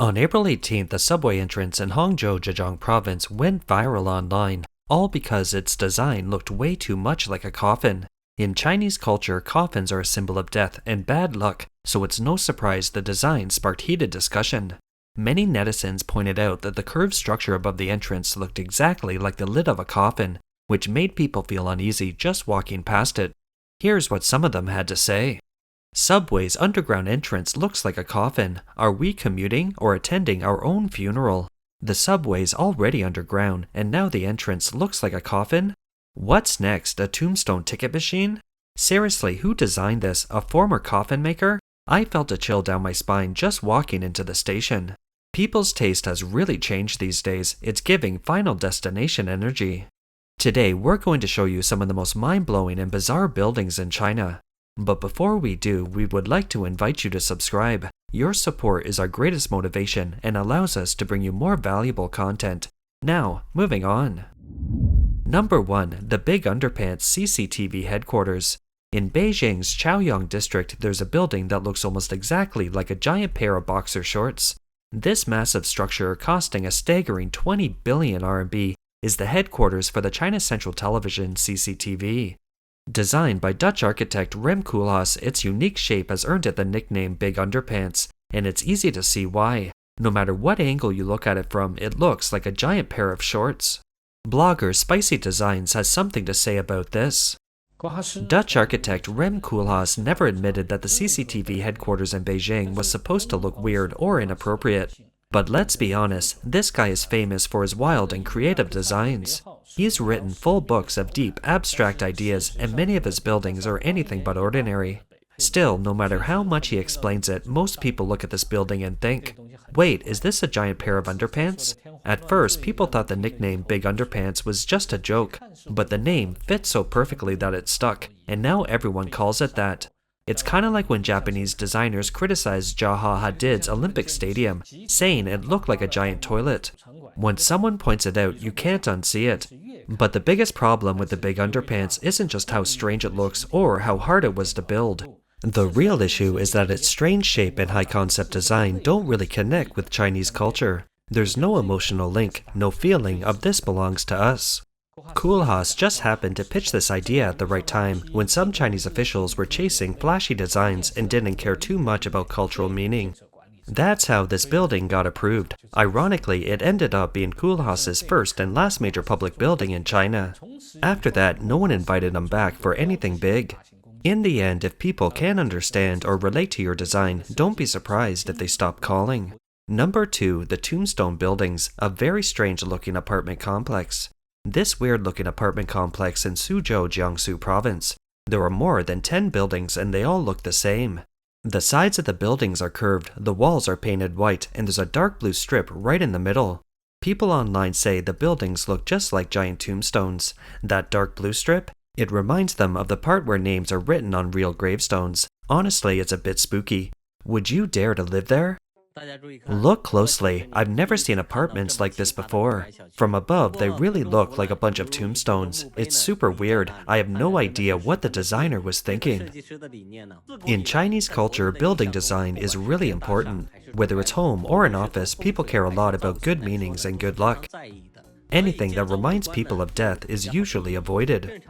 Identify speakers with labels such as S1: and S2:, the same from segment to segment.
S1: On April 18th, a subway entrance in Hangzhou, Zhejiang Province went viral online, all because its design looked way too much like a coffin. In Chinese culture, coffins are a symbol of death and bad luck, so it's no surprise the design sparked heated discussion. Many netizens pointed out that the curved structure above the entrance looked exactly like the lid of a coffin, which made people feel uneasy just walking past it. Here's what some of them had to say. Subway's underground entrance looks like a coffin. Are we commuting or attending our own funeral? The subway's already underground, and now the entrance looks like a coffin? What's next, a tombstone ticket machine? Seriously, who designed this, a former coffin maker? I felt a chill down my spine just walking into the station. People's taste has really changed these days. It's giving Final Destination energy. Today, we're going to show you some of the most mind-blowing and bizarre buildings in China. But before we do, we would like to invite you to subscribe. Your support is our greatest motivation and allows us to bring you more valuable content. Now, moving on. Number 1. The Big Underpants CCTV Headquarters. In Beijing's Chaoyang district, there's a building that looks almost exactly like a giant pair of boxer shorts. This massive structure, costing a staggering 20 billion RMB, is the headquarters for the China Central Television CCTV. Designed by Dutch architect Rem Koolhaas, its unique shape has earned it the nickname Big Underpants, and it's easy to see why. No matter what angle you look at it from, it looks like a giant pair of shorts. Blogger Spicy Designs has something to say about this. Dutch architect Rem Koolhaas never admitted that the CCTV headquarters in Beijing was supposed to look weird or inappropriate. But let's be honest, this guy is famous for his wild and creative designs. He's written full books of deep, abstract ideas, and many of his buildings are anything but ordinary. Still, no matter how much he explains it, most people look at this building and think, wait, is this a giant pair of underpants? At first, people thought the nickname Big Underpants was just a joke, but the name fits so perfectly that it stuck, and now everyone calls it that. It's kind of like when Japanese designers criticized Zaha Hadid's Olympic Stadium, saying it looked like a giant toilet. When someone points it out, you can't unsee it. But the biggest problem with the Big Underpants isn't just how strange it looks or how hard it was to build. The real issue is that its strange shape and high-concept design don't really connect with Chinese culture. There's no emotional link, no feeling of this belongs to us. Koolhaas just happened to pitch this idea at the right time when some Chinese officials were chasing flashy designs and didn't care too much about cultural meaning. That's how this building got approved. Ironically, it ended up being Koolhaas's first and last major public building in China. After that, no one invited him back for anything big. In the end, if people can understand or relate to your design, don't be surprised if they stop calling. Number 2. The Tombstone Buildings, a very strange-looking apartment complex. This weird-looking apartment complex in Suzhou, Jiangsu Province. There are more than 10 buildings and they all look the same. The sides of the buildings are curved, the walls are painted white, and there's a dark blue strip right in the middle. People online say the buildings look just like giant tombstones. That dark blue strip? It reminds them of the part where names are written on real gravestones. Honestly, it's a bit spooky. Would you dare to live there? Look closely. I've never seen apartments like this before. From above, they really look like a bunch of tombstones. It's super weird. I have no idea what the designer was thinking. In Chinese culture, building design is really important. Whether it's home or an office, people care a lot about good meanings and good luck. Anything that reminds people of death is usually avoided.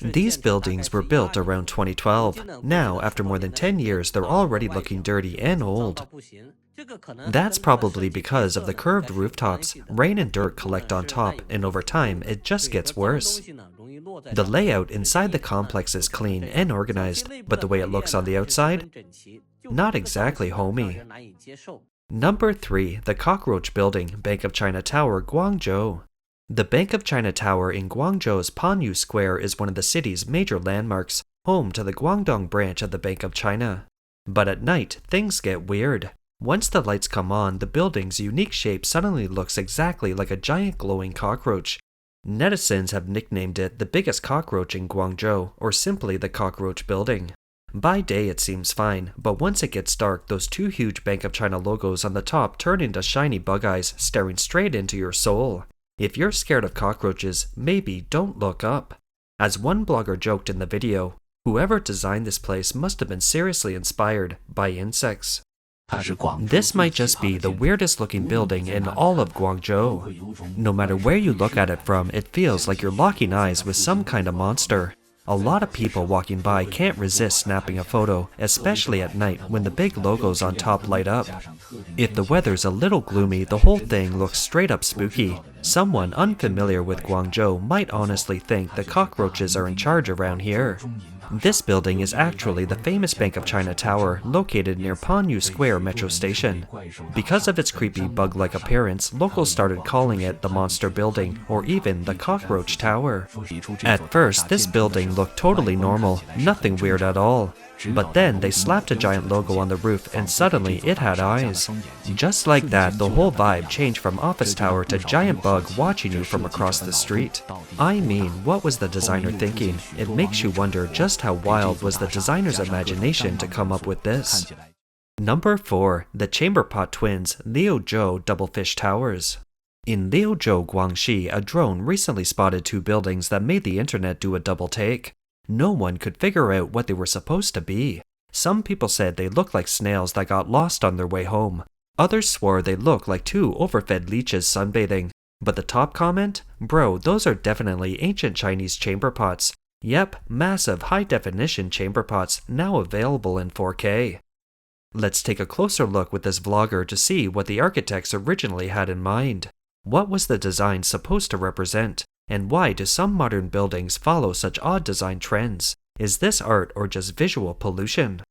S1: These buildings were built around 2012. Now, after more than 10 years, they're already looking dirty and old. That's probably because of the curved rooftops. Rain and dirt collect on top, and over time, it just gets worse. The layout inside the complex is clean and organized, but the way it looks on the outside? Not exactly homey. Number 3. The Cockroach Building, Bank of China Tower, Guangzhou. The Bank of China Tower in Guangzhou's Panyu Square is one of the city's major landmarks, home to the Guangdong branch of the Bank of China. But at night, things get weird. Once the lights come on, the building's unique shape suddenly looks exactly like a giant glowing cockroach. Netizens have nicknamed it the biggest cockroach in Guangzhou, or simply the Cockroach Building. By day it seems fine, but once it gets dark, those two huge Bank of China logos on the top turn into shiny bug eyes staring straight into your soul. If you're scared of cockroaches, maybe don't look up. As one blogger joked in the video, whoever designed this place must have been seriously inspired by insects. This might just be the weirdest looking building in all of Guangzhou. No matter where you look at it from, it feels like you're locking eyes with some kind of monster. A lot of people walking by can't resist snapping a photo, especially at night when the big logos on top light up. If the weather's a little gloomy, the whole thing looks straight up spooky. Someone unfamiliar with Guangzhou might honestly think the cockroaches are in charge around here. This building is actually the famous Bank of China Tower located near Panyu Square Metro Station. Because of its creepy bug-like appearance, locals started calling it the Monster Building or even the Cockroach Tower. At first, this building looked totally normal, nothing weird at all. But then they slapped a giant logo on the roof and suddenly it had eyes. Just like that, the whole vibe changed from office tower to giant bug watching you from across the street. I mean, what was the designer thinking? It makes you wonder just how wild was the designer's imagination to come up with this. Number 4. The Chamber Pot Twins Liuzhou Doublefish Towers. In Liuzhou, Guangxi, a drone recently spotted 2 buildings that made the internet do a double take. No one could figure out what they were supposed to be. Some people said they looked like snails that got lost on their way home. Others swore they looked like 2 overfed leeches sunbathing. But the top comment? Bro, those are definitely ancient Chinese chamber pots. Yep, massive high-definition chamber pots, now available in 4K. Let's take a closer look with this vlogger to see what the architects originally had in mind. What was the design supposed to represent? And why do some modern buildings follow such odd design trends? Is this art or just visual pollution?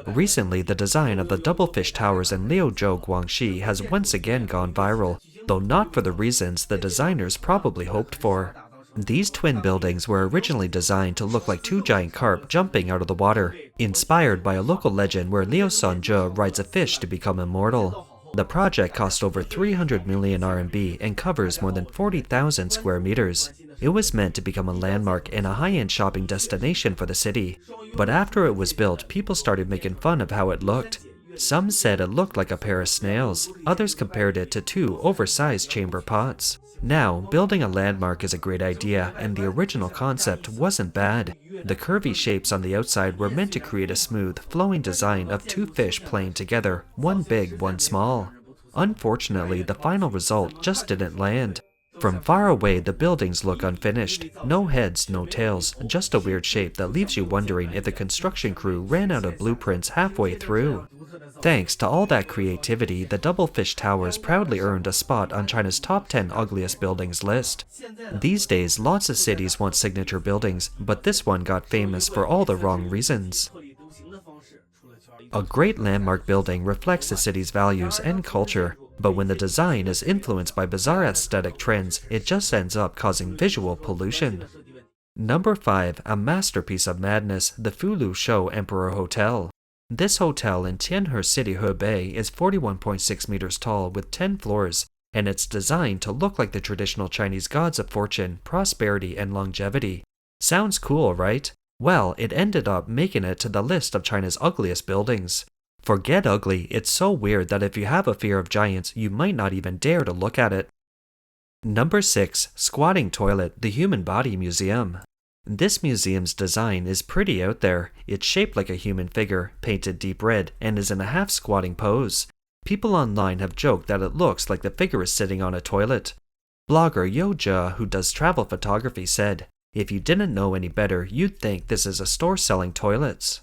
S1: Recently, the design of the Doublefish Towers in Liuzhou, Guangxi has once again gone viral, though not for the reasons the designers probably hoped for. These twin buildings were originally designed to look like 2 giant carp jumping out of the water, inspired by a local legend where Liu Sanzhe rides a fish to become immortal. The project cost over 300 million RMB and covers more than 40,000 square meters. It was meant to become a landmark and a high-end shopping destination for the city. But after it was built, people started making fun of how it looked. Some said it looked like a pair of snails, others compared it to 2 oversized chamber pots. Now, building a landmark is a great idea, and the original concept wasn't bad. The curvy shapes on the outside were meant to create a smooth, flowing design of 2 fish playing together, one big, one small. Unfortunately, the final result just didn't land. From far away, the buildings look unfinished. No heads, no tails, just a weird shape that leaves you wondering if the construction crew ran out of blueprints halfway through. Thanks to all that creativity, the Doublefish Towers proudly earned a spot on China's top 10 ugliest buildings list. These days, lots of cities want signature buildings, but this one got famous for all the wrong reasons. A great landmark building reflects the city's values and culture, but when the design is influenced by bizarre aesthetic trends, it just ends up causing visual pollution. Number 5. A masterpiece of madness, the Fulu Shou Emperor Hotel. This hotel in Tianhe City, Hebei is 41.6 meters tall with 10 floors, and it's designed to look like the traditional Chinese gods of fortune, prosperity, and longevity. Sounds cool, right? Well, it ended up making it to the list of China's ugliest buildings. Forget ugly, it's so weird that if you have a fear of giants, you might not even dare to look at it. Number 6. Squatting Toilet, the Human Body Museum. This museum's design is pretty out there. It's shaped like a human figure, painted deep red, and is in a half-squatting pose. People online have joked that it looks like the figure is sitting on a toilet. Blogger Yoja, who does travel photography, said, "If you didn't know any better, you'd think this is a store selling toilets."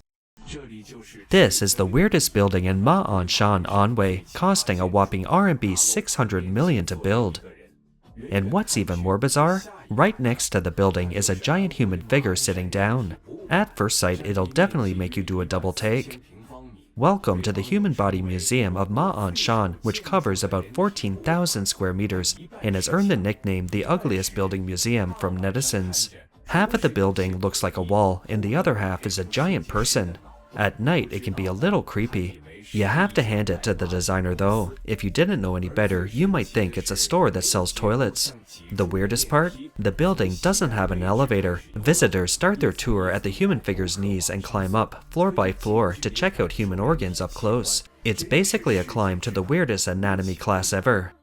S1: This is the weirdest building in Ma'anshan, Anhui, costing a whopping RMB 600 million to build. And what's even more bizarre? Right next to the building is a giant human figure sitting down. At first sight, it'll definitely make you do a double take. Welcome to the Human Body Museum of Ma'anshan, which covers about 14,000 square meters and has earned the nickname the ugliest building museum from netizens. Half of the building looks like a wall, and the other half is a giant person. At night, it can be a little creepy. You have to hand it to the designer though. If you didn't know any better, you might think it's a store that sells toilets. The weirdest part? The building doesn't have an elevator. Visitors start their tour at the human figure's knees and climb up, floor by floor, to check out human organs up close. It's basically a climb to the weirdest anatomy class ever.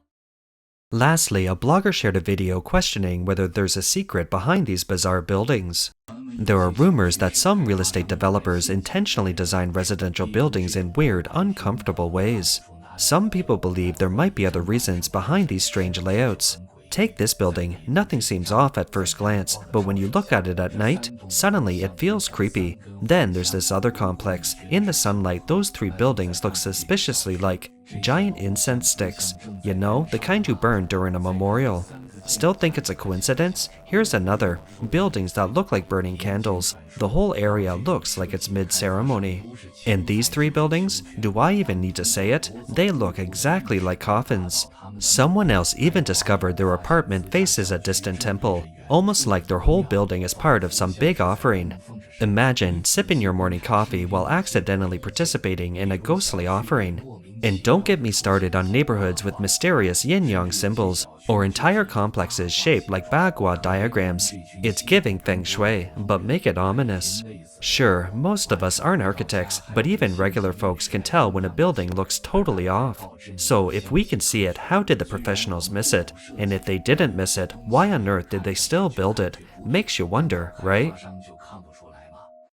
S1: Lastly, a blogger shared a video questioning whether there's a secret behind these bizarre buildings. There are rumors that some real estate developers intentionally design residential buildings in weird, uncomfortable ways. Some people believe there might be other reasons behind these strange layouts. Take this building, nothing seems off at first glance, but when you look at it at night, suddenly it feels creepy. Then there's this other complex. In the sunlight, those three buildings look suspiciously like giant incense sticks. You know, the kind you burn during a memorial. Still think it's a coincidence? Here's another. Buildings that look like burning candles. The whole area looks like it's mid-ceremony. And these three buildings? Do I even need to say it? They look exactly like coffins. Someone else even discovered their apartment faces a distant temple, almost like their whole building is part of some big offering. Imagine sipping your morning coffee while accidentally participating in a ghostly offering. And don't get me started on neighborhoods with mysterious yin-yang symbols, or entire complexes shaped like bagua diagrams. It's giving feng shui, but make it ominous. Sure, most of us aren't architects, but even regular folks can tell when a building looks totally off. So if we can see it, how did the professionals miss it? And if they didn't miss it, why on earth did they still build it? Makes you wonder, right?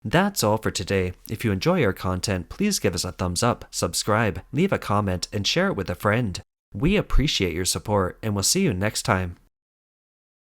S1: That's all for today. If you enjoy our content, please give us a thumbs up, subscribe, leave a comment, and share it with a friend. We appreciate your support, and we'll see you next time.